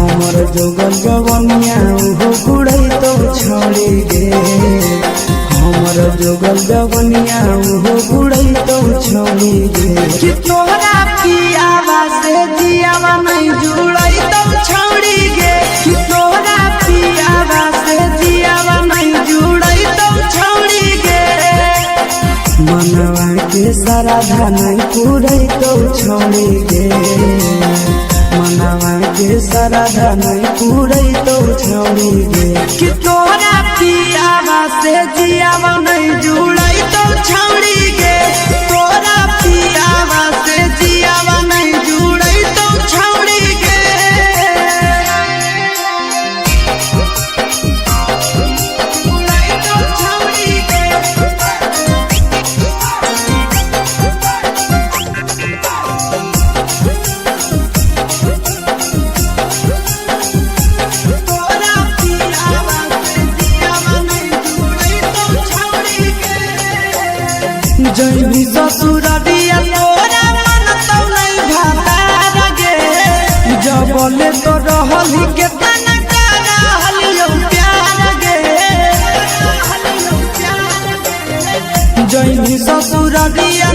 हमर जोगल जवनिया उहो बुढ़ई तो छोड़ी गे। हमर जोगल जवनिया उहो बुढ़ई तो छोड़ी गे। कि तोहरा पियावा से जियावा नहीं जुड़ई तो छोड़ी गे। कि तोहरा पियावा से जियावा नहीं जुड़ई तो छोड़ी गे। मनवा के श्रद्धा नहीं पूरई तो छोड़ी गे। मनवा के श्रद्धा नहीं पूरई तो छोड़ी गे। कि तोहरा पियावा से जियावा नहीं जुड़ई तो छोड़ी गे। तोहरा पियावा से जियावा नहीं जुड़ई तो छोड़ी गे। जुड़ई तो छोड़ी गे। जैभी ससुररिया तोरा मन तो नहीं भाता गे। जब बोले तो रहली के तना रहलियो प्यार गे। जैभी ससुररिया